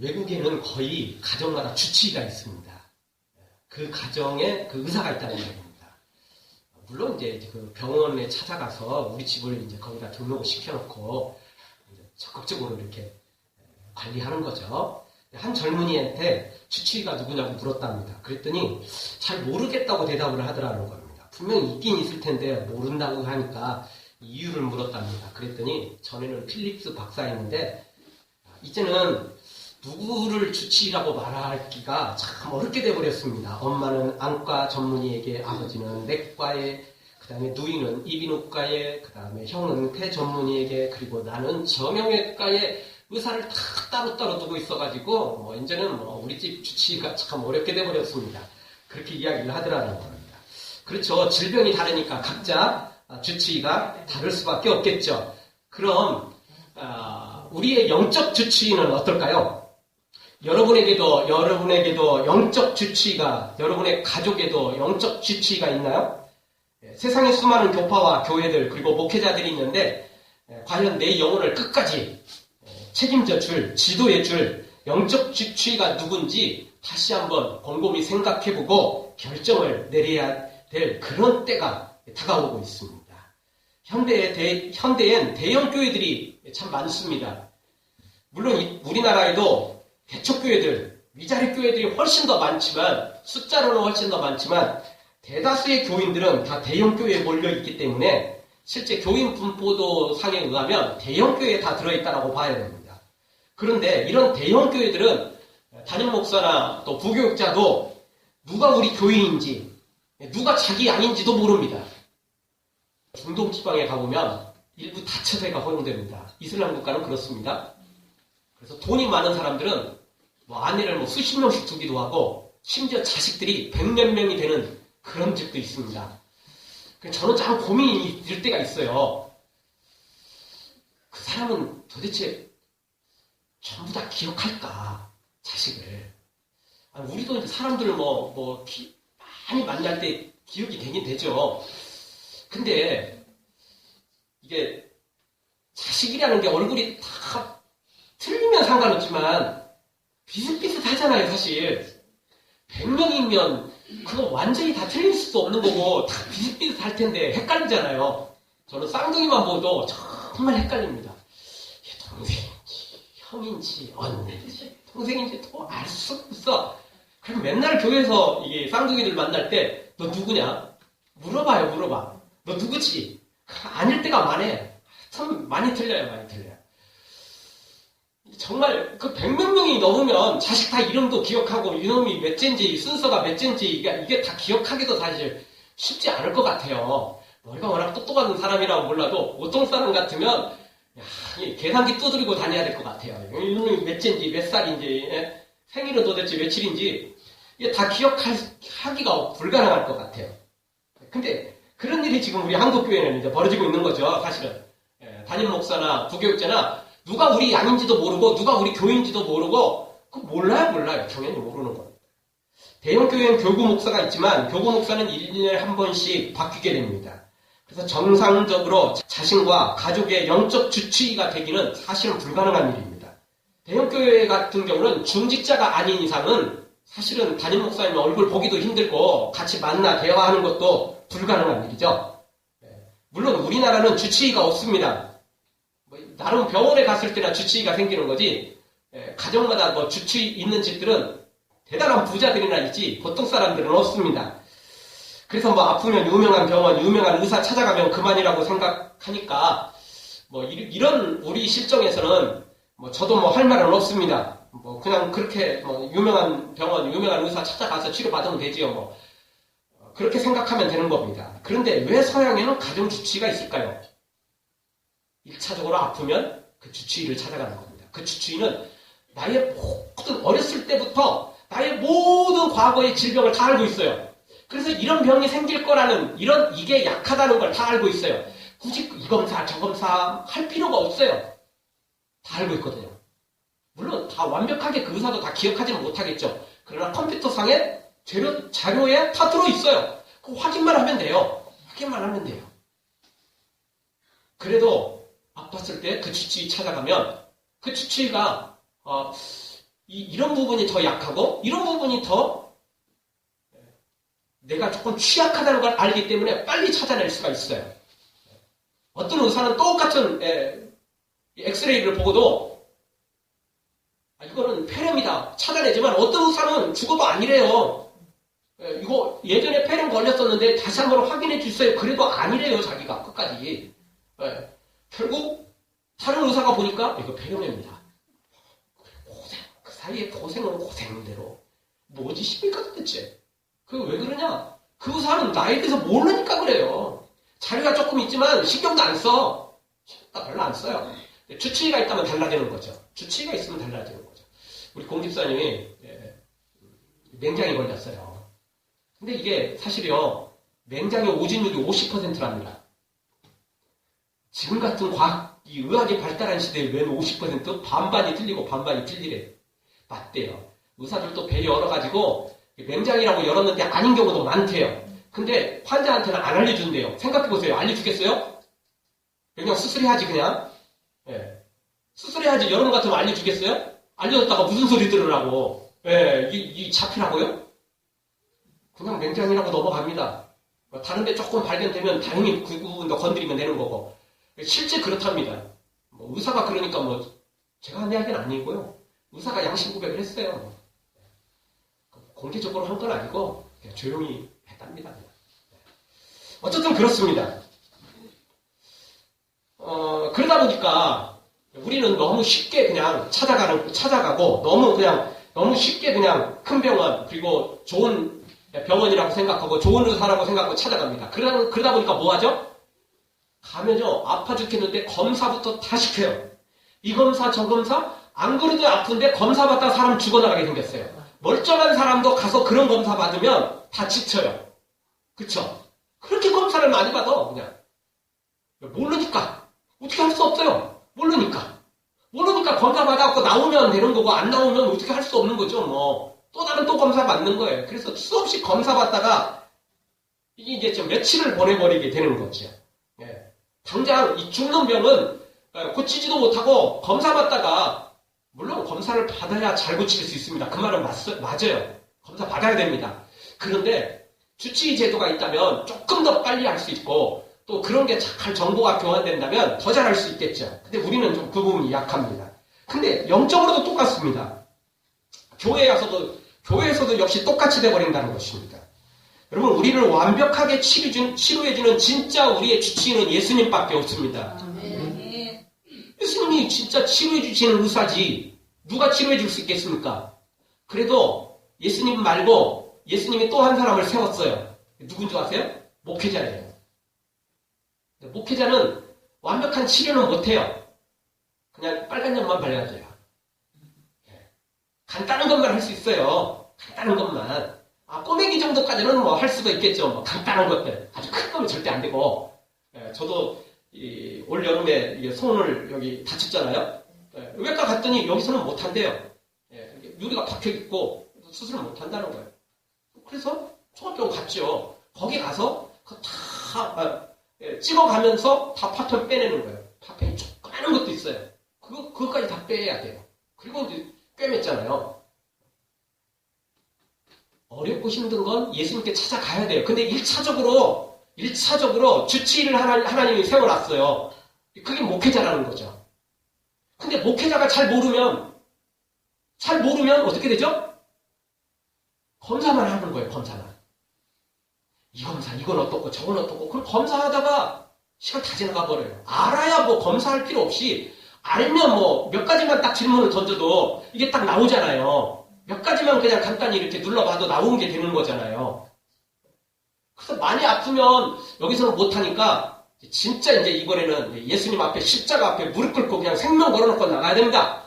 외국에는 거의 가정마다 주치의가 있습니다. 그 가정에 그 의사가 있다는 말입니다. 물론 이제 그 병원에 찾아가서 우리 집을 이제 거기다 등록을 시켜놓고 이제 적극적으로 이렇게 관리하는 거죠. 한 젊은이한테 주치의가 누구냐고 물었답니다. 그랬더니 잘 모르겠다고 대답을 하더라는 겁니다. 분명히 있긴 있을 텐데 모른다고 하니까 이유를 물었답니다. 그랬더니 전에는 필립스 박사였는데 이제는 누구를 주치의라고 말하기가 참 어렵게 돼버렸습니다. 엄마는 안과 전문의에게, 아버지는 내과에, 그 다음에 누이는 이비인후과에, 그 다음에 형은 폐 전문의에게, 그리고 나는 정형외과에 의사를 다 따로따로 두고 있어가지고 이제는 우리 집 주치의가 참 어렵게 돼버렸습니다. 그렇게 이야기를 하더라는 겁니다. 그렇죠. 질병이 다르니까 각자 주치의가 다를 수밖에 없겠죠. 그럼 우리의 영적 주치의는 어떨까요? 여러분에게도 영적 주치의가, 여러분의 가족에도 영적 주치의가 있나요? 세상에 수많은 교파와 교회들 그리고 목회자들이 있는데 과연 내 영혼을 끝까지 책임져 줄, 지도해 줄 영적 주치의가 누군지 다시 한번 곰곰이 생각해보고 결정을 내려야 될 그런 때가 다가오고 있습니다. 현대엔 대형 교회들이 참 많습니다. 물론 우리나라에도 개척교회들, 위자립 교회들이 훨씬 더 많지만, 숫자로는 훨씬 더 많지만 대다수의 교인들은 다 대형 교회에 몰려있기 때문에 실제 교인 분포도 상에 의하면 대형 교회에 다 들어있다고 봐야 됩니다. 그런데 이런 대형 교회들은 담임 목사나 또 부교육자도 누가 우리 교인인지, 누가 자기 양인지도 모릅니다. 중동 지방에 가보면 일부 다처제가 허용됩니다. 이슬람 국가는 그렇습니다. 그래서 돈이 많은 사람들은 아내를 수십 명씩 두기도 하고 심지어 자식들이 100몇 명이 되는 그런 집도 있습니다. 저는 참 고민이 들 때가 있어요. 그 사람은 도대체 전부 다 기억할까? 자식을. 우리도 이제 사람들 많이 만날 때 기억이 되긴 되죠. 근데 이게 자식이라는 게 얼굴이 다 틀리면 상관없지만 비슷비슷하잖아요, 사실. 100명이면 그거 완전히 다 틀릴 수도 없는 거고 다 비슷비슷할 텐데 헷갈리잖아요. 저는 쌍둥이만 보도 정말 헷갈립니다. 얘 동생인지 형인지 언니인지 동생인지 또 알 수 없어. 그럼 맨날 교회에서 이게 쌍둥이들 만날 때 너 누구냐? 물어봐. 너 누구지? 아닐 때가 많네. 참 많이 틀려요. 정말 그 100몇 명이 넘으면 자식 다 이름도 기억하고 이놈이 몇째인지 순서가 몇째인지 이게 다 기억하기도 사실 쉽지 않을 것 같아요. 머리가 워낙 똑똑한 사람이라고 몰라도 보통 사람 같으면 계산기 두드리고 다녀야 될 것 같아요. 이놈이 몇째인지 몇 살인지 생일은 도대체 며칠인지 이게 다 기억하기가 불가능할 것 같아요. 근데 그런 일이 지금 우리 한국교회는 이제 벌어지고 있는 거죠. 사실은 담임 목사나 부교육자나 누가 우리 양인지도 모르고 누가 우리 교인지도 모르고 그거 몰라요. 당연히 모르는 겁니다. 대형 교회엔 교구 목사가 있지만 교구 목사는 1년에 한 번씩 바뀌게 됩니다. 그래서 정상적으로 자신과 가족의 영적 주치의가 되기는 사실은 불가능한 일입니다. 대형 교회 같은 경우는 중직자가 아닌 이상은 사실은 담임 목사님 얼굴 보기도 힘들고 같이 만나 대화하는 것도 불가능한 일이죠. 물론 우리나라는 주치의가 없습니다. 나름 병원에 갔을 때나 주치의가 생기는 거지 가정마다 주치의 있는 집들은 대단한 부자들이나 있지 보통 사람들은 없습니다. 그래서 아프면 유명한 병원, 유명한 의사 찾아가면 그만이라고 생각하니까 이런 우리 실정에서는 저도 할 말은 없습니다. 그냥 그렇게 유명한 병원, 유명한 의사 찾아가서 치료받으면 되지요. 그렇게 생각하면 되는 겁니다. 그런데 왜 서양에는 가정 주치의가 있을까요? 1차적으로 아프면 그 주치의를 찾아가는 겁니다. 그 주치의는 나의 모든 어렸을 때부터 나의 모든 과거의 질병을 다 알고 있어요. 그래서 이런 병이 생길 거라는 이게 약하다는 걸 다 알고 있어요. 굳이 이 검사 저 검사 할 필요가 없어요. 다 알고 있거든요. 물론 다 완벽하게 그 의사도 다 기억하지는 못하겠죠. 그러나 컴퓨터상에 자료에 다 들어있어요. 그 확인만 하면 돼요. 그래도 아팠을 때 그 주치의 찾아가면 그 주치의가 이런 부분이 더 약하고 이런 부분이 더 내가 조금 취약하다는 걸 알기 때문에 빨리 찾아낼 수가 있어요. 어떤 의사는 똑같은 엑스레이를 보고도 이거는 폐렴이다 찾아내지만 어떤 의사는 죽어도 아니래요. 이거 예전에 폐렴 걸렸었는데 다시 한번 확인해 주세요. 그래도 아니래요 자기가 끝까지. 결국 다른 의사가 보니까 이거 폐렴입니다. 고생, 그 사이에 고생은 고생대로 뭐지 싶니까 도대체. 그 왜 그러냐? 그 의사는 나에 대해서 모르니까 그래요. 자료가 조금 있지만 신경도 안 써. 신경도 별로 안 써요. 주치의가 있다면 달라지는 거죠. 주치의가 있으면 달라지는 거죠. 우리 공집사님이 맹장이 걸렸어요. 근데 이게 사실이요. 맹장의 오진율이 50%랍니다. 지금 같은 의학이 발달한 시대에 웬 50%? 반반이 틀리고 반반이 틀리래. 맞대요. 의사들도 배 열어가지고 맹장이라고 열었는데 아닌 경우도 많대요. 근데 환자한테는 안 알려준대요. 생각해보세요. 알려주겠어요? 그냥 수술해야지 그냥. 수술해야지 여러분 같으면 알려주겠어요? 알려줬다가 무슨 소리 들으라고. 이 잡히라고요? 그냥 맹장이라고 넘어갑니다. 다른 데 조금 발견되면 다행히 그 부분도 건드리면 되는 거고. 실제 그렇답니다. 의사가 그러니까 제가 한 이야기는 아니고요. 의사가 양심 고백을 했어요. 공개적으로 한 건 아니고 그냥 조용히 했답니다. 어쨌든 그렇습니다. 그러다 보니까 우리는 너무 쉽게 그냥 찾아가고 너무 쉽게 그냥 큰 병원 그리고 좋은 병원이라고 생각하고 좋은 의사라고 생각하고 찾아갑니다. 그러다 보니까 뭐 하죠? 가면요 아파 죽겠는데 검사부터 다 시켜요. 이 검사 저 검사 안 그래도 아픈데 검사 받다 사람 죽어나가게 생겼어요. 멀쩡한 사람도 가서 그런 검사 받으면 다 지쳐요. 그쵸? 그렇게 검사를 많이 받아 그냥. 모르니까 어떻게 할 수 없어요. 모르니까 검사 받아갖고 나오면 되는 거고 안 나오면 어떻게 할 수 없는 거죠. 또 다른 또 검사 받는 거예요. 그래서 수없이 검사 받다가 이게 이제 며칠을 보내버리게 되는 거죠. 당장 이 죽는 병은 고치지도 못하고 검사 받다가 물론 검사를 받아야 잘 고칠 수 있습니다. 그 말은 맞아요. 검사 받아야 됩니다. 그런데 주치의 제도가 있다면 조금 더 빨리 할 수 있고 또 그런 게 잘 정보가 교환된다면 더 잘할 수 있겠죠. 근데 우리는 좀 그 부분이 약합니다. 근데 영적으로도 똑같습니다. 교회에서도 역시 똑같이 돼버린다는 것입니다. 여러분 우리를 완벽하게 치료해주는 진짜 우리의 주치의는 예수님밖에 없습니다. 예수님이 진짜 치료해주시는 의사지 누가 치료해줄 수 있겠습니까? 그래도 예수님 말고 예수님이 또 한 사람을 세웠어요. 누군 줄 아세요? 목회자예요. 목회자는 완벽한 치료는 못해요. 그냥 빨간 약만 발라줘요. 간단한 것만 할 수 있어요. 간단한 것만. 꼬매기 정도까지는 할 수가 있겠죠. 간단한 것들. 아주 큰 거면 절대 안 되고. 저도 올 여름에 손을 여기 다쳤잖아요. 외과 갔더니 여기서는 못한대요. 유리가 박혀있고 수술을 못한다는 거예요. 그래서 종합병원 갔죠. 거기 가서 다 찍어가면서 다 파편 빼내는 거예요. 파편이 조그마한 것도 있어요. 그거까지 다 빼야 돼요. 그리고 이제 꿰맸잖아요. 어렵고 힘든 건 예수님께 찾아가야 돼요. 근데 1차적으로 주치의를 하나님이 세워놨어요. 그게 목회자라는 거죠. 근데 목회자가 잘 모르면 어떻게 되죠? 검사만 하는 거예요, 검사만. 이 검사, 이건 어떻고, 저건 어떻고, 그럼 검사하다가 시간 다 지나가 버려요. 알아야 검사할 필요 없이, 알면 몇 가지만 딱 질문을 던져도 이게 딱 나오잖아요. 몇 가지만 그냥 간단히 이렇게 눌러봐도 나오는 게 되는 거잖아요. 그래서 많이 아프면 여기서는 못하니까 진짜 이제 이번에는 예수님 앞에 십자가 앞에 무릎 꿇고 그냥 생명 걸어놓고 나가야 됩니다.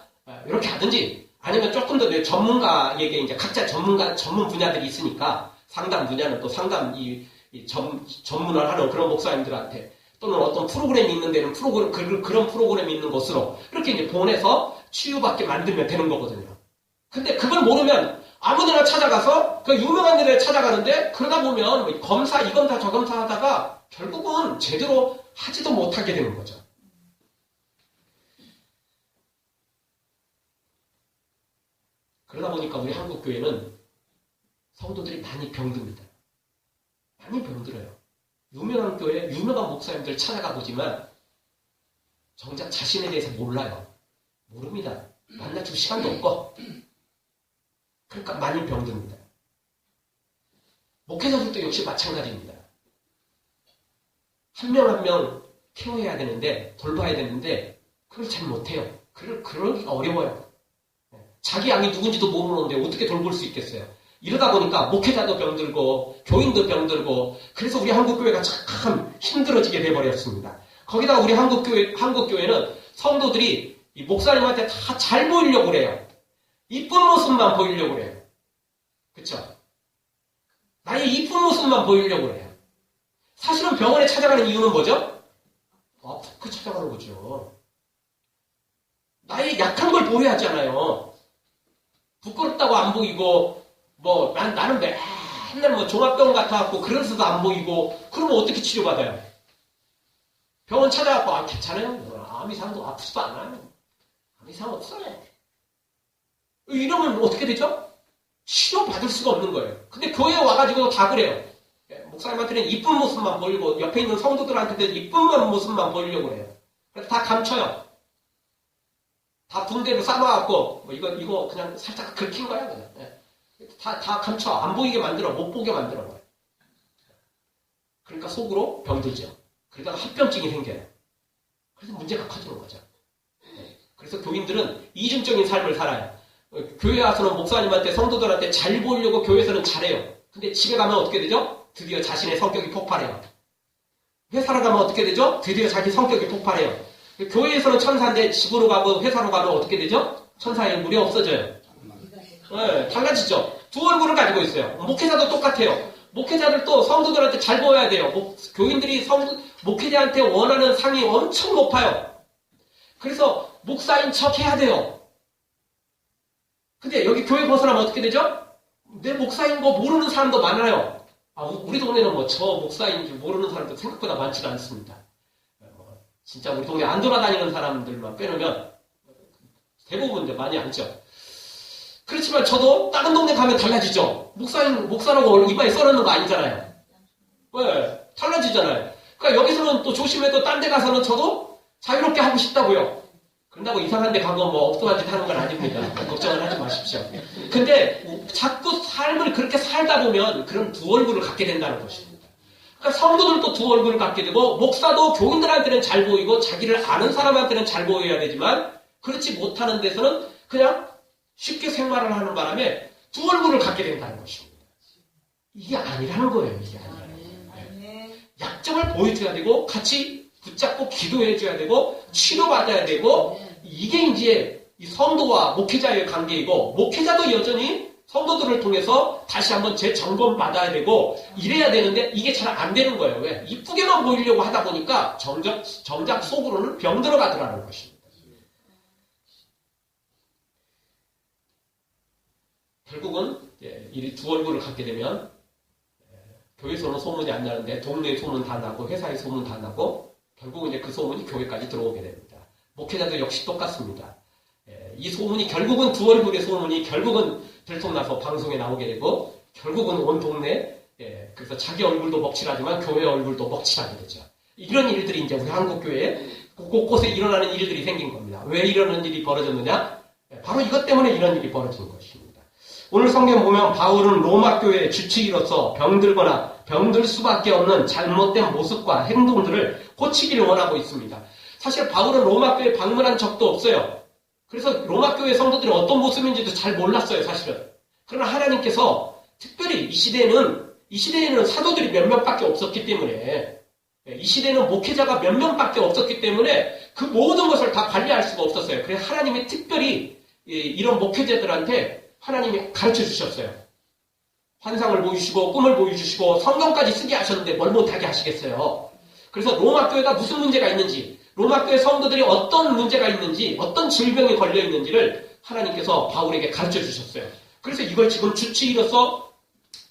이렇게 하든지 아니면 조금 더 전문가에게 이제 각자 전문 분야들이 있으니까 상담 분야는 또 상담 전문을 하는 그런 목사님들한테 또는 어떤 프로그램이 있는 데는 그런 프로그램이 있는 곳으로 이렇게 이제 보내서 치유받게 만들면 되는 거거든요. 근데 그걸 모르면 아무데나 찾아가서 그 유명한 데를 찾아가는데 그러다 보면 검사 이 검사 저 검사 하다가 결국은 제대로 하지도 못하게 되는 거죠. 그러다 보니까 우리 한국교회는 성도들이 많이 병듭니다. 많이 병들어요. 유명한 교회, 유명한 목사님들 찾아가 보지만 정작 자신에 대해서 몰라요. 모릅니다. 만나줄 시간도 없고. 그러니까 많이 병듭니다. 목회자들도 역시 마찬가지입니다. 한 명 한 명 케어해야 되는데, 돌봐야 되는데 그걸 잘 못해요. 그러기가 어려워요. 자기 양이 누군지도 모르는데 어떻게 돌볼 수 있겠어요. 이러다 보니까 목회자도 병들고 교인도 병들고 그래서 우리 한국교회가 참 힘들어지게 돼버렸습니다. 거기다가 우리 한국교회는 성도들이 이 목사님한테 다 잘 보이려고 그래요. 이쁜 모습만 보이려고 그래요. 그쵸? 나의 이쁜 모습만 보이려고 그래요. 사실은 병원에 찾아가는 이유는 뭐죠? 아프고 찾아가는 거죠. 나의 약한 걸 보여야 하잖아요. 부끄럽다고 안 보이고 나는 맨날 종합병원 같아갖고 그래서도 안 보이고 그러면 어떻게 치료받아요? 병원 찾아갖고 괜찮아요. 암 이상도 아프지도 않아요. 암 이상 없어요. 이러면 어떻게 되죠? 치료받을 수가 없는 거예요. 근데 교회에 와가지고 다 그래요. 목사님한테는 이쁜 모습만 보이고 옆에 있는 성도들한테는 이쁜 모습만 보이려고 그래요. 그래서 다 감춰요. 다 붕대로 싸놔갖고 이거 그냥 살짝 긁힌 거야 그냥. 다 감춰. 안 보이게 만들어. 못 보게 만들어. 그러니까 속으로 병들죠. 그러다가 합병증이 생겨요. 그래서 문제가 커지는 거죠. 그래서 교인들은 이중적인 삶을 살아요. 교회 와서는 목사님한테 성도들한테 잘 보이려고 교회에서는 잘해요. 근데 집에 가면 어떻게 되죠? 드디어 자신의 성격이 폭발해요. 회사로 가면 어떻게 되죠? 드디어 자기 성격이 폭발해요. 교회에서는 천사인데 집으로 가고 회사로 가면 어떻게 되죠? 천사의 물이 없어져요. 네, 달라지죠. 두 얼굴을 가지고 있어요. 목회자도 똑같아요. 목회자들도 성도들한테 잘 보여야 돼요. 교인들이 목회자한테 원하는 상이 엄청 높아요. 그래서 목사인 척 해야 돼요. 근데 여기 교회 벗어나면 어떻게 되죠? 내 목사인 거 모르는 사람도 많아요. 우리 동네는 저 목사인 줄 모르는 사람도 생각보다 많지는 않습니다. 진짜 우리 동네 안 돌아다니는 사람들만 빼놓으면 대부분 이제 많이 앉죠. 그렇지만 저도 다른 동네 가면 달라지죠. 목사라고 이마에 써놓는 거 아니잖아요. 네, 달라지잖아요. 그러니까 여기서는 또 조심해도 딴 데 가서는 저도 자유롭게 하고 싶다고요. 그런다고 이상한 데 가고 엉뚱한 짓 하는 건 아닙니다. 걱정을 하지 마십시오. 근데 자꾸 삶을 그렇게 살다 보면 그런 두 얼굴을 갖게 된다는 것입니다. 그러니까 성도들도 두 얼굴을 갖게 되고 목사도 교인들한테는 잘 보이고 자기를 아는 사람한테는 잘 보여야 되지만 그렇지 못하는 데서는 그냥 쉽게 생활을 하는 바람에 두 얼굴을 갖게 된다는 것입니다. 이게 아니라는 거예요. 이게 아니라는 거예요. 약점을 보여줘야 되고 같이 붙잡고 기도해줘야 되고 치료받아야 되고 이게 이제 이 성도와 목회자의 관계이고 목회자도 여전히 성도들을 통해서 다시 한번 재점검 받아야 되고 이래야 되는데 이게 잘 안 되는 거예요. 왜? 이쁘게만 보이려고 하다 보니까 정작 속으로는 병 들어가더라는 것입니다. 결국은 이 두 얼굴을 갖게 되면 교회에서는 소문이 안 나는데 동네에 소문 다 나고 회사에 소문 다 나고 결국은 이제 그 소문이 교회까지 들어오게 됩니다. 목회자도 역시 똑같습니다. 이 소문이 결국은 두 얼굴의 소문이 결국은 들통나서 방송에 나오게 되고 결국은 온 동네 그래서 자기 얼굴도 먹칠하지만 교회 얼굴도 먹칠하게 되죠. 이런 일들이 이제 우리 한국교회에 곳곳에 일어나는 일들이 생긴 겁니다. 왜 이러는 일이 벌어졌느냐? 바로 이것 때문에 이런 일이 벌어진 것입니다. 오늘 성경 보면 바울은 로마 교회의 주치의로서 병들거나 병들 수밖에 없는 잘못된 모습과 행동들을 고치기를 원하고 있습니다. 사실 바울은 로마 교회에 방문한 적도 없어요. 그래서 로마 교회 성도들이 어떤 모습인지도 잘 몰랐어요, 사실은. 그러나 하나님께서 특별히 이 시대에는 사도들이 몇 명밖에 없었기 때문에 이 시대에는 목회자가 몇 명밖에 없었기 때문에 그 모든 것을 다 관리할 수가 없었어요. 그래서 하나님이 특별히 이런 목회자들한테 하나님이 가르쳐 주셨어요. 환상을 보여주시고 꿈을 보여주시고 성경까지 쓰게 하셨는데 뭘 못하게 하시겠어요. 그래서 로마 교회가 무슨 문제가 있는지 로마 교회 성도들이 어떤 문제가 있는지 어떤 질병이 걸려 있는지를 하나님께서 바울에게 가르쳐 주셨어요. 그래서 이걸 지금 주치의로서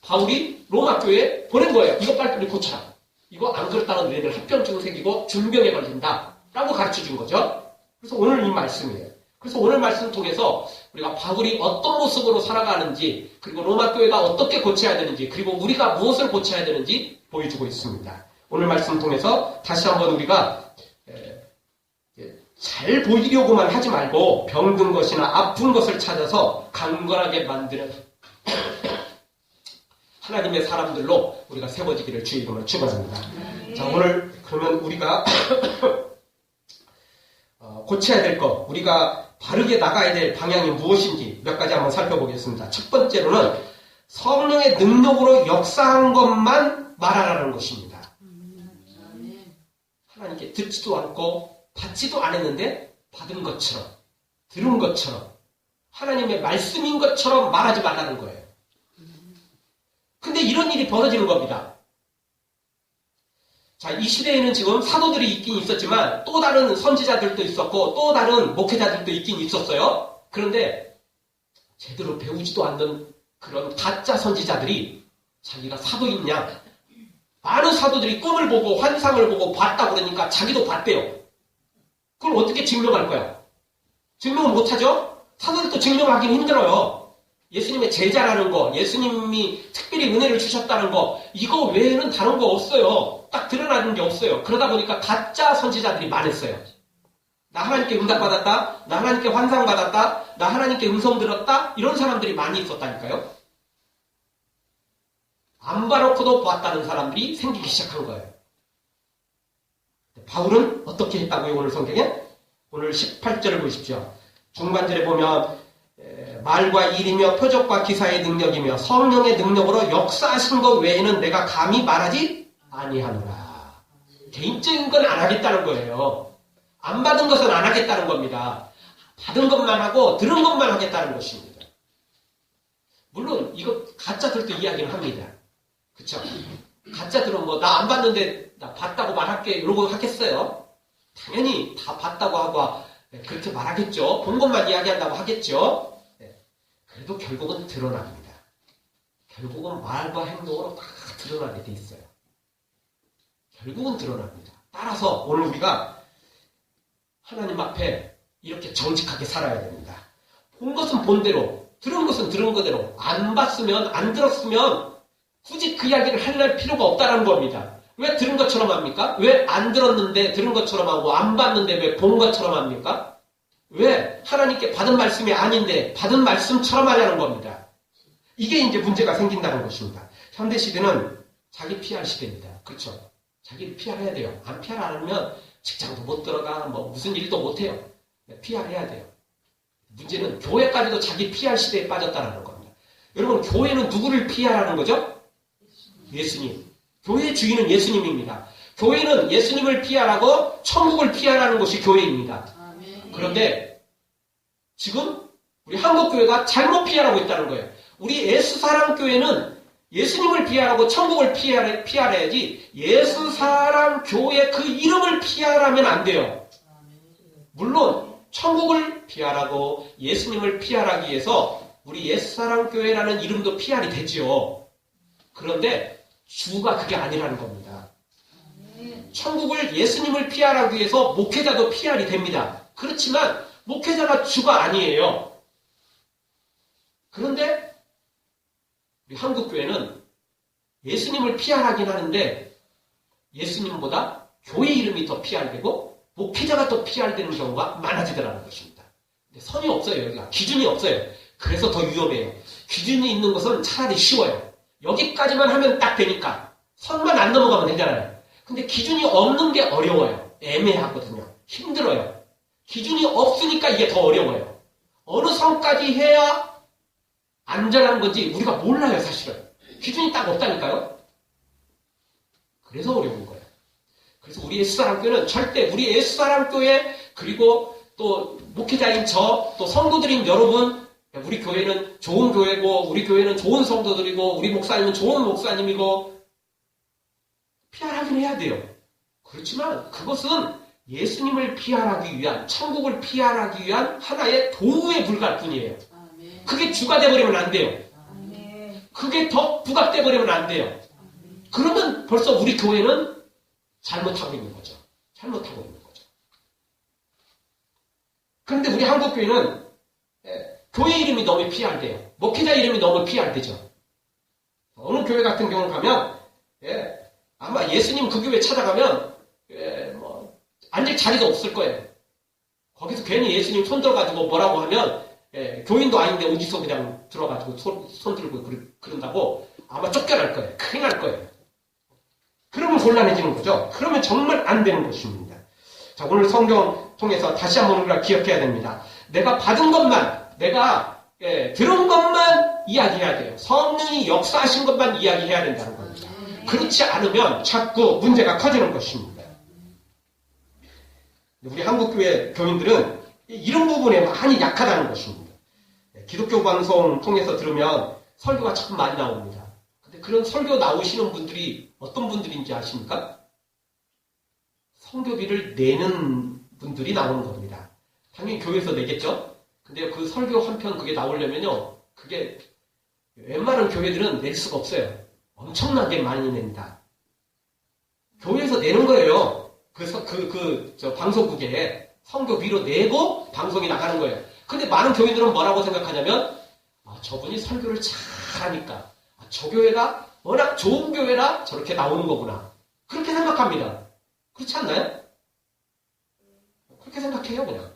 바울이 로마 교회에 보낸 거예요. 이거 빨리 고쳐라. 이거 안 그렇다면 너희들 합병증 생기고 중병에 걸린다. 라고 가르쳐 준 거죠. 그래서 오늘 이 말씀이에요. 그래서 오늘 말씀을 통해서 우리가 바울이 어떤 모습으로 살아가는지, 그리고 로마 교회가 어떻게 고쳐야 되는지, 그리고 우리가 무엇을 고쳐야 되는지 보여주고 있습니다. 오늘 말씀 통해서 다시 한번 우리가 잘 보이려고만 하지 말고 병든 것이나 아픈 것을 찾아서 강건하게 만드는 하나님의 사람들로 우리가 세워지기를 주의 이름으로 축원합니다. 자, 오늘 그러면 우리가 고쳐야 될 것, 우리가 바르게 나가야 될 방향이 무엇인지 몇 가지 한번 살펴보겠습니다. 첫 번째로는 성령의 능력으로 역사한 것만 말하라는 것입니다. 하나님께 듣지도 않고 받지도 않았는데 받은 것처럼, 들은 것처럼, 하나님의 말씀인 것처럼 말하지 말라는 거예요. 근데 이런 일이 벌어지는 겁니다. 자, 이 시대에는 지금 사도들이 있긴 있었지만 또 다른 선지자들도 있었고 또 다른 목회자들도 있긴 있었어요. 그런데 제대로 배우지도 않는 그런 가짜 선지자들이 자기가 사도인 양, 많은 사도들이 꿈을 보고 환상을 보고 봤다 그러니까 자기도 봤대요. 그걸 어떻게 증명할 거야? 증명을 못하죠? 사도들도 증명하기는 힘들어요. 예수님의 제자라는 거, 예수님이 특별히 은혜를 주셨다는 거, 이거 외에는 다른 거 없어요. 딱 드러나는 게 없어요. 그러다 보니까 가짜 선지자들이 많았어요. 나 하나님께 응답받았다, 나 하나님께 환상받았다, 나 하나님께 음성 들었다, 이런 사람들이 많이 있었다니까요. 안 봐놓고도 봤다는 사람들이 생기기 시작한 거예요. 바울은 어떻게 했다고요, 오늘 성경에? 오늘 18절을 보십시오. 중반절에 보면 말과 일이며 표적과 기사의 능력이며 성령의 능력으로 역사하신 것 외에는 내가 감히 말하지 아니하노라. 개인적인 건 안 하겠다는 거예요. 안 받은 것은 안 하겠다는 겁니다. 받은 것만 하고 들은 것만 하겠다는 것입니다. 물론 이거 가짜들도 이야기를 합니다. 그쵸? 가짜들은 뭐 나 안 봤는데 나 봤다고 말할게 이러고 하겠어요? 당연히 다 봤다고 하고 그렇게 말하겠죠. 본 것만 이야기한다고 하겠죠. 그래도 결국은 드러납니다. 결국은 말과 행동으로 다 드러나게 돼 있어요. 결국은 드러납니다. 따라서 오늘 우리가 하나님 앞에 이렇게 정직하게 살아야 됩니다. 본 것은 본 대로, 들은 것은 들은 거대로, 안 봤으면, 안 들었으면 굳이 그 이야기를 할 필요가 없다는 겁니다. 왜 들은 것처럼 합니까? 왜 안 들었는데 들은 것처럼 하고 안 봤는데 왜 본 것처럼 합니까? 왜 하나님께 받은 말씀이 아닌데 받은 말씀처럼 하려는 겁니다. 이게 이제 문제가 생긴다는 것입니다. 현대시대는 자기 PR 시대입니다. 그렇죠? 자기를 PR해야 돼요. 안 PR 안 하면 직장도 못 들어가, 뭐 무슨 일도 못 해요. PR 해야 돼요. 문제는 교회까지도 자기 PR 시대에 빠졌다는 겁니다. 여러분, 교회는 누구를 PR하는 거죠? 예수님. 교회의 주인은 예수님입니다. 교회는 예수님을 PR하고 천국을 PR하는 것이 교회입니다. 그런데 지금 우리 한국교회가 잘못 PR하고 있다는 거예요. 우리 예수사랑교회는 예수님을 PR하고 천국을 PR해야지 예수사랑교회 그 이름을 PR하면 안 돼요. 물론 천국을 PR하고 예수님을 PR하기 위해서 우리 예수사랑교회라는 이름도 PR이 되지요. 그런데 주가 그게 아니라는 겁니다. 천국을 예수님을 PR하기 위해서 목회자도 PR이 됩니다. 그렇지만 목회자가 주가 아니에요. 그런데 우리 한국교회는 예수님을 PR하긴 하는데 예수님보다 교회 이름이 더 PR되고 목회자가 더 PR되는 경우가 많아지더라는 것입니다. 근데 선이 없어요. 여기가 기준이 없어요. 그래서 더 위험해요. 기준이 있는 것은 차라리 쉬워요. 여기까지만 하면 딱 되니까 선만 안 넘어가면 되잖아요. 근데 기준이 없는 게 어려워요. 애매하거든요. 힘들어요. 기준이 없으니까 이게 더 어려워요. 어느 선까지 해야 안전한 건지 우리가 몰라요, 사실은. 기준이 딱 없다니까요. 그래서 어려운 거예요. 그래서 우리 예수사랑교회는 절대 우리 예수사랑교회 그리고 또 목회자인 저, 또 성도들인 여러분, 우리 교회는 좋은 교회고 우리 교회는 좋은 성도들이고 우리 목사님은 좋은 목사님이고 PR하긴 해야 돼요. 그렇지만 그것은 예수님을 PR하기 위한, 천국을 PR하기 위한 하나의 도구에 불과할 뿐이에요. 그게 주가 돼버리면 안 돼요. 그게 더 부각돼버리면 안 돼요. 그러면 벌써 우리 교회는 잘못하고 있는 거죠. 잘못하고 있는 거죠. 그런데 우리 한국교회는 교회 이름이 너무 PR돼요. 목회자 이름이 너무 PR되죠. 어느 교회 같은 경우 가면 아마 예수님 그 교회 찾아가면 앉을 자리도 없을 거예요. 거기서 괜히 예수님 손 들어가지고 뭐라고 하면 교인도 아닌데 어디서 그냥 들어가지고 손 들고 그런다고 아마 쫓겨날 거예요. 큰일 날 거예요. 그러면 곤란해지는 거죠. 그러면 정말 안 되는 것입니다. 자, 오늘 성경 통해서 다시 한번 우리가 기억해야 됩니다. 내가 받은 것만, 내가 들은 것만 이야기해야 돼요. 성령이 역사하신 것만 이야기해야 된다는 겁니다. 그렇지 않으면 자꾸 문제가 커지는 것입니다. 우리 한국교회 교인들은 이런 부분에 많이 약하다는 것입니다. 기독교 방송 통해서 들으면 설교가 참 많이 나옵니다. 근데 그런 설교 나오시는 분들이 어떤 분들인지 아십니까? 성교비를 내는 분들이 나오는 겁니다. 당연히 교회에서 내겠죠? 근데 그 설교 한 편 그게 나오려면요, 그게 웬만한 교회들은 낼 수가 없어요. 엄청나게 많이 낸다. 교회에서 내는 거예요. 그래서 저 방송국에 성교비로 내고 방송이 나가는 거예요. 근데 많은 교인들은 뭐라고 생각하냐면, 저분이 설교를 잘하니까, 저 교회가 워낙 좋은 교회라 저렇게 나오는 거구나. 그렇게 생각합니다. 그렇지 않나요? 그렇게 생각해요, 그냥.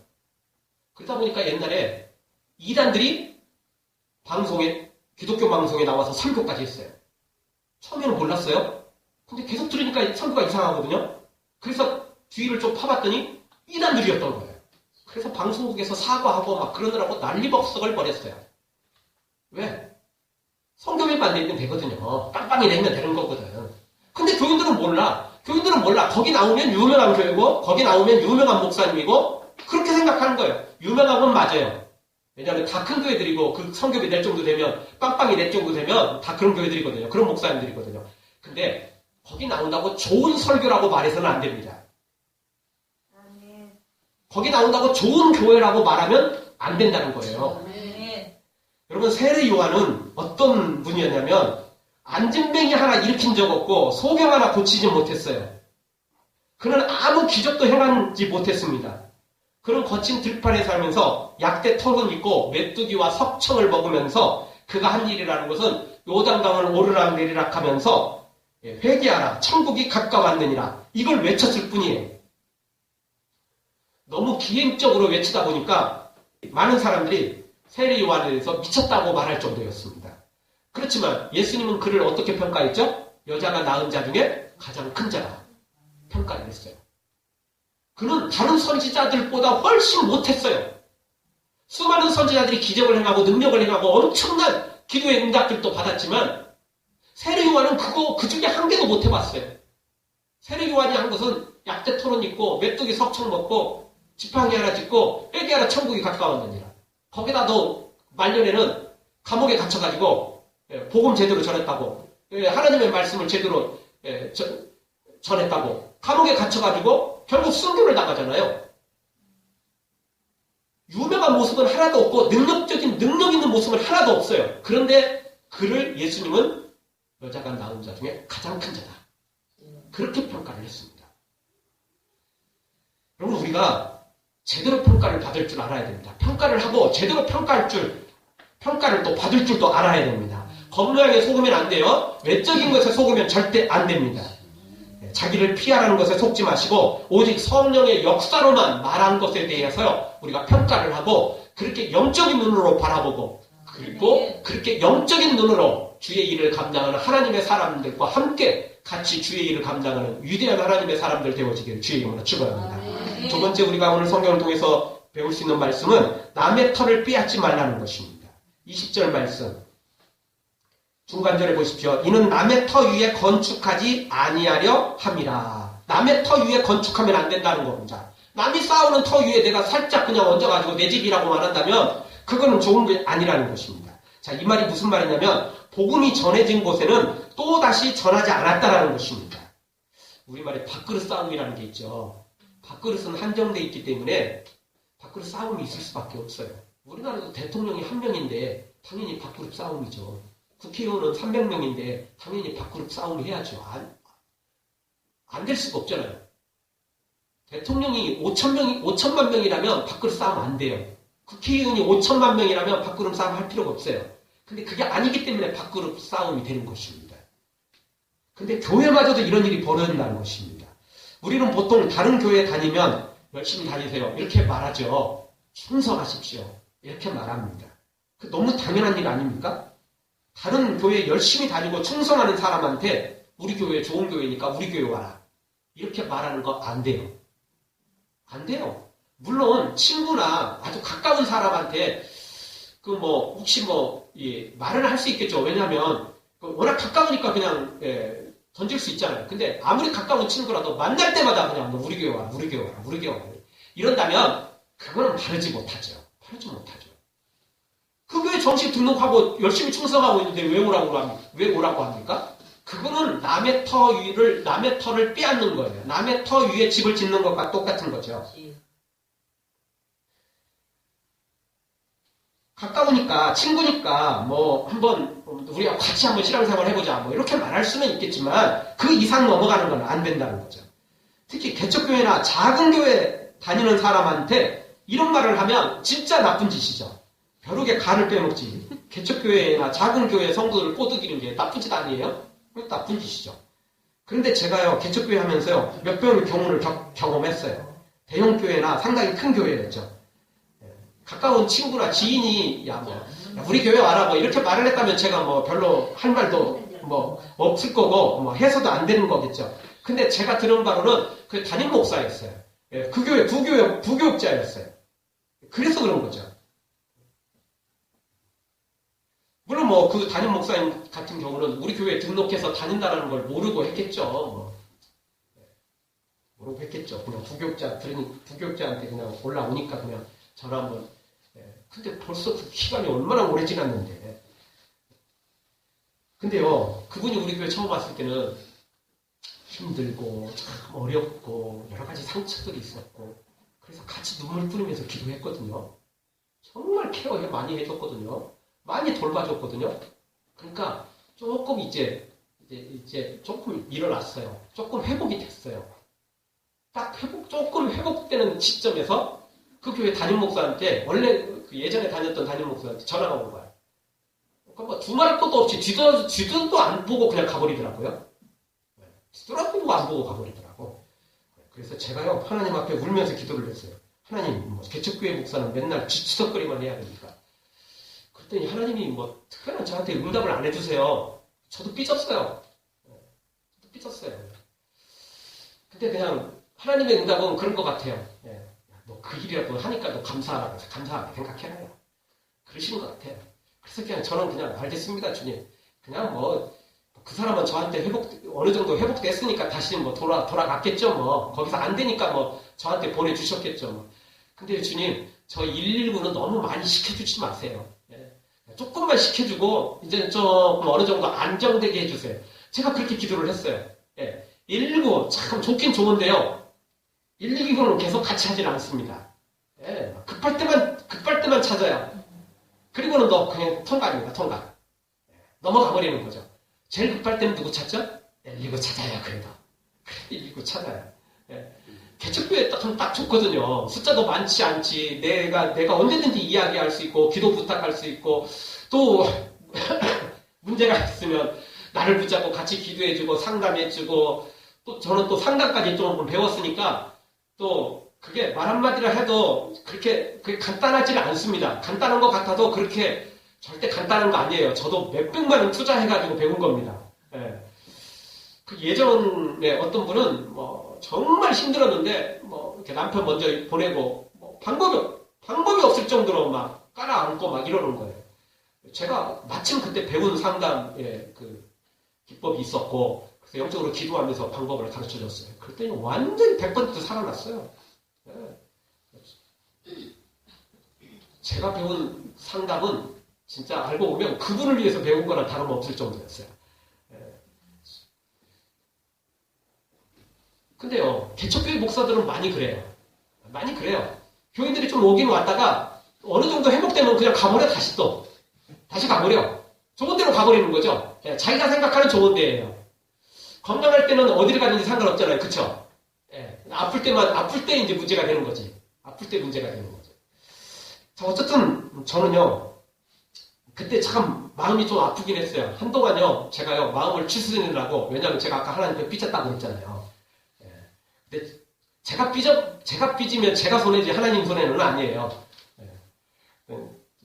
그러다 보니까 옛날에 이단들이 기독교 방송에 나와서 설교까지 했어요. 처음에는 몰랐어요. 근데 계속 들으니까 설교가 이상하거든요. 그래서 뒤를 좀 파봤더니 이단들이었던 거예요. 그래서 방송국에서 사과하고 막 그러느라고 난리법석을 벌였어요. 왜? 성교비만 내면 되거든요. 빵빵히 내면 되는 거거든. 근데 교인들은 몰라. 거기 나오면 유명한 교회고, 거기 나오면 유명한 목사님이고, 그렇게 생각하는 거예요. 유명한 건 맞아요. 왜냐하면 다 큰 교회들이고, 그 성교비 낼 정도 되면, 빵빵히 낼 정도 되면, 다 그런 교회들이거든요. 그런 목사님들이거든요. 근데, 거기 나온다고 좋은 설교라고 말해서는 안 됩니다. 거기 나온다고 좋은 교회라고 말하면 안 된다는 거예요. 여러분, 세례 요한은 어떤 분이었냐면, 안진뱅이 하나 일으킨 적 없고 소경 하나 고치지 못했어요. 그는 아무 기적도 행하지 못했습니다. 그는 거친 들판에 살면서 약대 털은 있고 메뚜기와 석청을 먹으면서 그가 한 일이라는 것은 요단강을 오르락 내리락 하면서 회개하라 천국이 가까웠느니라 이걸 외쳤을 뿐이에요. 너무 기행적으로 외치다 보니까 많은 사람들이 세례 요한에 대해서 미쳤다고 말할 정도였습니다. 그렇지만 예수님은 그를 어떻게 평가했죠? 여자가 낳은 자 중에 가장 큰 자라 평가를 했어요. 그는 다른 선지자들보다 훨씬 못했어요. 수많은 선지자들이 기적을 행하고 능력을 행하고 엄청난 기도의 응답들도 받았지만 세례 요한은 그 중에 한 개도 못 해봤어요. 세례 요한이 한 것은 약대 토론 있고 메뚜기 석청 먹고 지팡이 하나 짚고 회개하라 천국이 가까웠느니라. 거기다 너 말년에는 감옥에 갇혀가지고 복음 제대로 전했다고 하나님의 말씀을 제대로 전했다고 감옥에 갇혀가지고 결국 순교를 당하잖아요. 유명한 모습은 하나도 없고 능력 있는 모습은 하나도 없어요. 그런데 그를 예수님은 여자가 낳은 자 중에 가장 큰 자다. 그렇게 평가를 했습니다. 여러분 우리가 제대로 평가를 받을 줄 알아야 됩니다. 평가를 하고 제대로 평가를 또 받을 줄도 알아야 됩니다. 겉모양에 속으면 안 돼요. 외적인 것에 속으면 절대 안 됩니다. 자기를 피하라는 것에 속지 마시고 오직 성령의 역사로만 말한 것에 대해서 우리가 평가를 하고 그렇게 영적인 눈으로 바라보고 그리고 그렇게 영적인 눈으로 주의 일을 감당하는 하나님의 사람들과 함께 같이 주의 일을 감당하는 위대한 하나님의 사람들 되어지기를 주의 이름으로 축원합니다. 두 번째 우리가 오늘 성경을 통해서 배울 수 있는 말씀은 남의 터를 빼앗지 말라는 것입니다. 20절 말씀 중간절에 보십시오. 이는 남의 터 위에 건축하지 아니하려 함이라. 남의 터 위에 건축하면 안 된다는 겁니다. 남이 쌓아오는 터 위에 내가 살짝 그냥 얹어가지고 내 집이라고 말한다면 그거는 좋은 게 아니라는 것입니다. 자, 이 말이 무슨 말이냐면 복음이 전해진 곳에는 또다시 전하지 않았다라는 것입니다. 우리말에 밥그릇 싸움이라는 게 있죠. 밥그릇은 한정되어 있기 때문에 밥그릇 싸움이 있을 수밖에 없어요. 우리나라도 대통령이 한 명인데 당연히 밥그릇 싸움이죠. 국회의원은 300명인데 당연히 밥그릇 싸움을 해야죠. 안 될 수가 없잖아요. 대통령이 5천만 명이라면 밥그릇 싸움 안 돼요. 국회의원이 5천만 명이라면 밥그릇 싸움 할 필요가 없어요. 근데 그게 아니기 때문에 밥그릇 싸움이 되는 것입니다. 근데 교회마저도 이런 일이 벌어진다는 것입니다. 우리는 보통 다른 교회 다니면 열심히 다니세요. 이렇게 말하죠. 충성하십시오. 이렇게 말합니다. 그 너무 당연한 일 아닙니까? 다른 교회 열심히 다니고 충성하는 사람한테 우리 교회 좋은 교회니까 우리 교회 와라. 이렇게 말하는 거 안 돼요. 안 돼요. 물론 친구나 아주 가까운 사람한테 혹시 말을 할 수 있겠죠. 왜냐하면 워낙 가까우니까 그냥 던질 수 있잖아요. 근데 아무리 가까운 친구라도 만날 때마다 그냥 우리 교회 와라, 우리 교회 와라, 우리 교회 와라. 이런다면 그거는 바르지 못하죠. 바르지 못하죠. 그 교회 정식 등록하고 열심히 충성하고 있는데 왜 오라고 합니까? 그거는 남의 터를 빼앗는 거예요. 남의 터 위에 집을 짓는 것과 똑같은 거죠. 가까우니까, 친구니까, 한번, 우리가 같이 한번 신앙생활 해보자, 이렇게 말할 수는 있겠지만, 그 이상 넘어가는 건 안 된다는 거죠. 특히 개척교회나 작은 교회 다니는 사람한테 이런 말을 하면 진짜 나쁜 짓이죠. 벼룩에 간을 빼먹지. 개척교회나 작은 교회 성도들을 꼬드기는 게 나쁜 짓 아니에요? 나쁜 짓이죠. 그런데 제가요, 개척교회 하면서요, 몇 번의 경우를 경험했어요. 대형교회나 상당히 큰 교회였죠. 가까운 친구나 지인이 우리 교회 와라 이렇게 말을 했다면 제가 별로 할 말도 없을 거고 해서도 안 되는 거겠죠. 근데 제가 들은 바로는 그 담임 목사였어요. 그 교회 부교육자였어요. 그래서 그런 거죠. 물론 그 담임 목사님 같은 경우는 우리 교회에 등록해서 다닌다는 걸 모르고 했겠죠. 모르고 했겠죠. 그냥 부교육자한테 그냥 올라오니까 그냥 전화 한번. 근데 벌써 그 기간이 얼마나 오래 지났는데. 근데요, 그분이 우리 교회 처음 왔을 때는 힘들고, 참 어렵고, 여러 가지 상처들이 있었고, 그래서 같이 눈물 뿌리면서 기도했거든요. 정말 케어 많이 해줬거든요. 많이 돌봐줬거든요. 그러니까 조금 이제 조금 일어났어요. 조금 회복이 됐어요. 조금 회복되는 시점에서 그 교회 담임 목사한테, 원래 예전에 다녔던 담임 목사한테 전화가 온 거야. 그러니까 두말할 것도 없이 뒤도 안 보고 그냥 가버리더라고요. 뒤도 안 보고 가버리더라고. 그래서 제가요, 하나님 앞에 울면서 기도를 했어요. 하나님, 개척교회 목사는 맨날 뒤치덕거리만 해야 되니까. 그랬더니 하나님이 특별한 저한테 응답을 안 해주세요. 저도 삐졌어요. 근데 그냥 하나님의 응답은 그런 것 같아요. 너 그 일이라도 하니까 너 감사하게 생각해라요. 그러시는 것 같아요. 그래서 그냥 저는 그냥 알겠습니다, 주님. 그냥 그 사람은 저한테 어느 정도 회복됐으니까 다시 돌아갔겠죠, 거기서 안 되니까 저한테 보내주셨겠죠, 근데 주님, 저 119는 너무 많이 시켜주지 마세요. 조금만 시켜주고, 이제는 조금 어느 정도 안정되게 해주세요. 제가 그렇게 기도를 했어요. 119, 참 좋긴 좋은데요. 119는 계속 같이 하진 않습니다. 급할 때만 찾아요. 그리고는 그냥 통과입니다, 통과. 넘어가 버리는 거죠. 제일 급할 때는 누구 찾죠? 119 찾아요, 그래도. 119 찾아요. 개척교회 딱 좋거든요. 숫자도 많지 않지. 내가 언제든지 이야기할 수 있고, 기도 부탁할 수 있고, 또, 문제가 있으면 나를 붙잡고 같이 기도해주고, 상담해주고, 또 저는 또 상담까지 좀 배웠으니까, 또 그게 말 한마디를 해도 그게 간단하지는 않습니다. 간단한 것 같아도 그렇게 절대 간단한 거 아니에요. 저도 몇백만 원 투자해가지고 배운 겁니다. 그 예전에 어떤 분은 정말 힘들었는데 이렇게 남편 먼저 보내고 방법이 없을 정도로 막 깔아앉고 이러는 거예요. 제가 마침 그때 배운 상담의 그 기법이 있었고, 그래서 영적으로 기도하면서 방법을 가르쳐 줬어요. 그랬더니 완전히 100% 살아났어요. 제가 배운 상담은 진짜 알고 보면 그분을 위해서 배운 거나 다름없을 정도였어요. 근데요, 개척교회 목사들은 많이 그래요. 교인들이 좀 오긴 왔다가 어느 정도 회복되면 그냥 가버려, 다시 가버려. 좋은 데로 가버리는 거죠. 자기가 생각하는 좋은 데예요. 건강할 때는 어디를 가든지 상관없잖아요. 그쵸? 아플 때 이제 문제가 되는 거지. 아플 때 문제가 되는 거죠. 자, 어쨌든 저는요, 그때 참 마음이 좀 아프긴 했어요. 한동안요, 제가요, 마음을 추스리느라고, 왜냐면 제가 아까 하나님께 삐졌다고 했잖아요. 예. 근데 제가 삐지면 제가 손해지 하나님 손해는 아니에요. 예.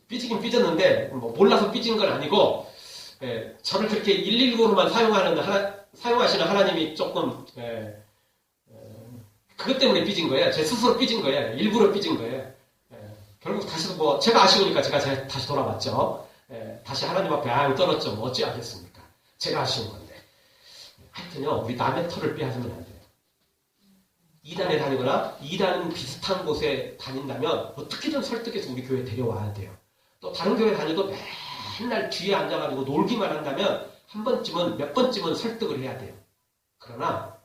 삐지긴 삐졌는데, 뭐 몰라서 삐진 건 아니고, 예. 저를 그렇게 119로만 사용하시는 하나님이 조금, 그것 때문에 삐진 거예요. 제 스스로 삐진 거예요. 일부러 삐진 거예요. 결국 다시 뭐, 제가 아쉬우니까 제가 다시 돌아왔죠. 다시 하나님 앞에 앙 떨었죠. 뭐 어찌 하겠습니까? 제가 아쉬운 건데. 하여튼요, 우리 남의 털을 빼앗으면 안 돼요. 이단에 다니거나 이단 비슷한 곳에 다닌다면 어떻게든 설득해서 우리 교회에 데려와야 돼요. 또 다른 교회 다녀도 맨날 뒤에 앉아가지고 놀기만 한다면 한 번쯤은, 몇 번쯤은 설득을 해야 돼요. 그러나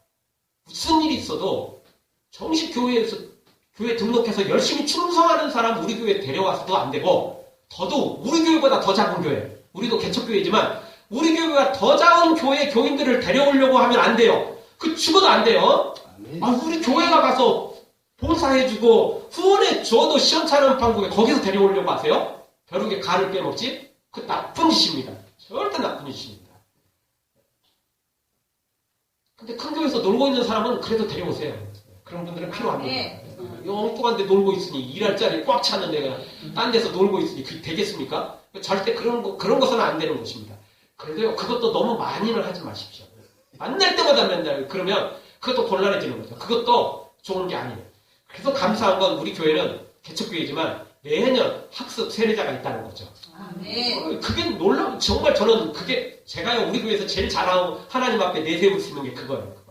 무슨 일이 있어도 정식 교회 등록해서 열심히 충성하는 사람 우리 교회에 데려와서도 안 되고, 더더욱 우리 교회보다 더 작은 교회, 우리도 개척교회지만 우리 교회가 더 작은 교회 교인들을 데려오려고 하면 안 돼요. 그 죽어도 안 돼요. 우리 교회가 가서 봉사해주고 후원해줘도 시원찮은 방법에 거기서 데려오려고 하세요? 벼룩에 간을 빼먹지? 그 나쁜 짓입니다. 절대 나쁜 짓입니다. 근데 큰 교회에서 놀고 있는 사람은 그래도 데려오세요. 그런 분들은 필요합니다. 엉뚱한 데 놀고 있으니, 일할 자리 꽉 차는 데가 딴 데서 놀고 있으니 그게 되겠습니까? 절대 그런 것은 안 되는 것입니다. 그래도요, 그것도 너무 많이는 하지 마십시오. 만날 때마다 맨날 그러면 그것도 곤란해지는 거죠. 그것도 좋은 게 아니에요. 그래서 감사한 건 우리 교회는 개척교회지만 매년 학습 세례자가 있다는 거죠. 그게 정말 저는 그게 제가요, 우리 교회에서 제일 잘하고 하나님 앞에 내세울 수 있는 게 그거예요.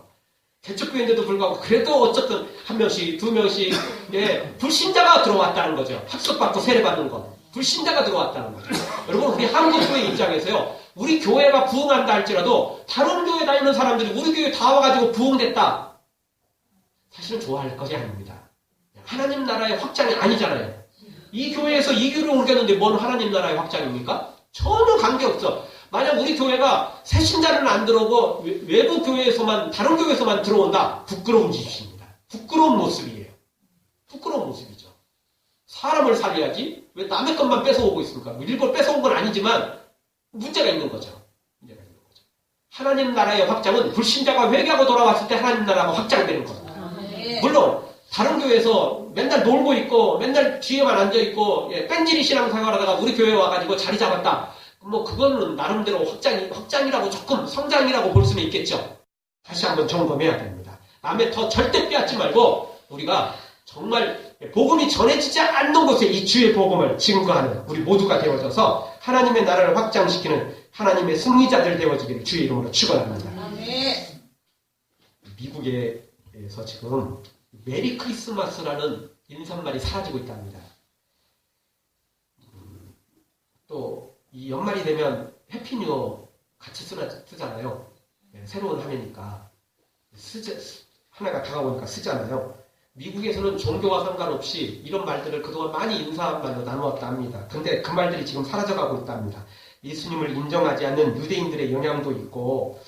개척교회인데도 불구하고 그래도 어쨌든 한 명씩, 두 명씩, 불신자가 들어왔다는 거죠. 학습받고 세례받는 것. 불신자가 들어왔다는 거죠. 여러분, 우리 한국교회 입장에서요, 우리 교회가 부흥한다 할지라도 다른 교회 다니는 사람들이 우리 교회 다 와가지고 부흥됐다. 사실은 좋아할 것이 아닙니다. 하나님 나라의 확장이 아니잖아요. 이 교회에서 이 교회를 옮겼는데 뭔 하나님 나라의 확장입니까? 전혀 관계없어. 만약 우리 교회가 새 신자는 안 들어오고 외부 교회에서만, 다른 교회에서만 들어온다. 부끄러운 짓입니다. 부끄러운 모습이에요. 부끄러운 모습이죠. 사람을 살려야지 왜 남의 것만 뺏어오고 있습니까? 일부러 뺏어온 건 아니지만 문제가 있는 거죠. 문제가 있는 거죠. 하나님 나라의 확장은 불신자가 회개하고 돌아왔을 때 하나님 나라가 확장되는 겁니다. 물론 다른 교회에서 맨날 놀고 있고 맨날 뒤에만 앉아있고 뺀질이 신앙생활하다가 우리 교회에 와가지고 자리 잡았다. 뭐 그거는 나름대로 확장이라고 조금 성장이라고 볼 수는 있겠죠. 다시 한번 점검해야 됩니다. 남의 더 절대 빼앗지 말고 우리가 정말 복음이 전해지지 않는 곳에 이 주의 복음을 증거하는 우리 모두가 되어져서 하나님의 나라를 확장시키는 하나님의 승리자들 되어지기를 주의 이름으로 축원합니다. 미국에서 지금 메리 크리스마스라는 인사말이 사라지고 있답니다. 또 이 연말이 되면 해피뉴어 같이 쓰잖아요. 새로운 한 해니까 하나가 다가오니까 쓰잖아요. 미국에서는 종교와 상관없이 이런 말들을 그동안 많이 인사한 말로 나누었다 합니다. 근데 그 말들이 지금 사라져가고 있답니다. 예수님을 인정하지 않는 유대인들의 영향도 있고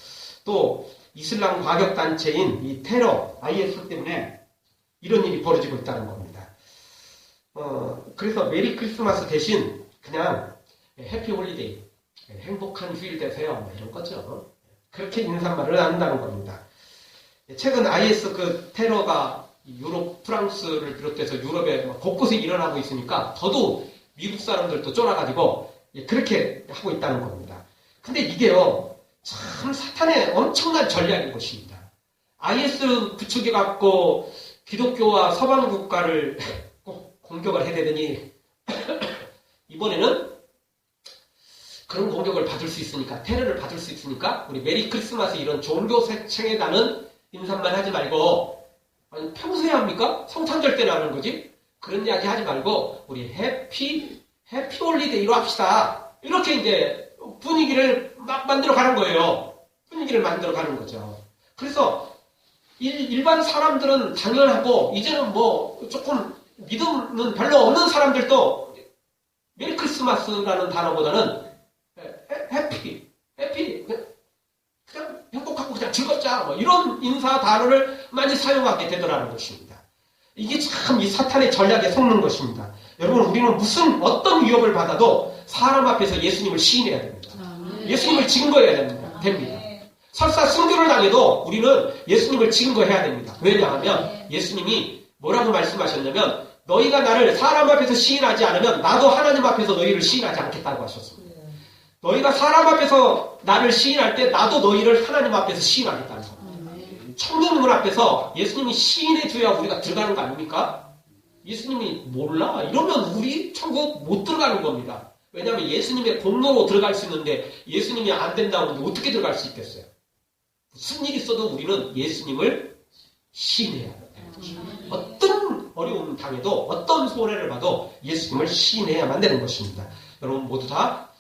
또 이슬람 과격단체인 이 테러, IS 때문에 이런 일이 벌어지고 있다는 겁니다. 그래서 메리 크리스마스 대신 그냥 해피 홀리데이, 행복한 휴일 되세요. 뭐 이런 거죠. 그렇게 인사말을 나눈다는 겁니다. 최근 IS 그 테러가 유럽, 프랑스를 비롯해서 유럽에 곳곳에 일어나고 있으니까 더더욱 미국 사람들도 쫄아가지고 그렇게 하고 있다는 겁니다. 근데 이게요, 참 사탄의 엄청난 전략인 것입니다. IS 부추겨갖고 기독교와 서방 국가를 꼭 공격을 해대더니 이번에는 그런 공격을 받을 수 있으니까, 테러를 받을 수 있으니까 우리 메리 크리스마스 이런 종교 생에다는 인사말 하지 말고, 아니 평소에 합니까? 성탄절 때나 하는 거지? 그런 이야기 하지 말고 우리 해피 홀리데이로 합시다. 이렇게 이제 분위기를 막 만들어 가는 거예요. 분위기를 만들어 가는 거죠. 그래서 일반 사람들은 당연하고 이제는 뭐 조금 믿음은 별로 없는 사람들도 메리 크리스마스라는 단어보다는 해피 그냥 행복하고 그냥 즐겁자 뭐 이런 인사 단어를 많이 사용하게 되더라는 것입니다. 이게 참 이 사탄의 전략에 속는 것입니다. 여러분, 우리는 어떤 위협을 받아도 사람 앞에서 예수님을 시인해야 됩니다. 예수님을 증거해야 됩니다. 설사 순교를 당해도 우리는 예수님을 증거해야 됩니다. 왜냐하면 예수님이 뭐라고 말씀하셨냐면 너희가 나를 사람 앞에서 시인하지 않으면 나도 하나님 앞에서 너희를 시인하지 않겠다고 하셨습니다. 너희가 사람 앞에서 나를 시인할 때 나도 너희를 하나님 앞에서 시인하겠다는 거. 청년문 앞에서 예수님이 시인해 줘야 우리가 들어가는 거 아닙니까? 예수님이 몰라? 이러면 우리 천국 못 들어가는 겁니다. 왜냐하면 예수님의 공로로 들어갈 수 있는데 예수님이 안 된다고 하면 어떻게 들어갈 수 있겠어요? 무슨 일이 있어도 우리는 예수님을 시인해야 되는 것입니다. 어떤 어려움 당해도 어떤 손해를 봐도 예수님을 시인해야만 되는 것입니다. 여러분 모두 다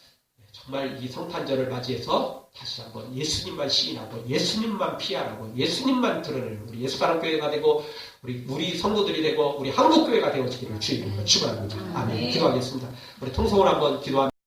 정말 이 성탄절을 맞이해서 다시 한번 예수님만 시인하고 예수님만 피하라고 예수님만 드러내는 우리 예수사랑교회가 되고 우리 성도들이 되고 우리 한국교회가 되어지기를 주의 이름으로 축원합니다. 아멘. 기도하겠습니다. 우리 통성을 한번 기도합니다.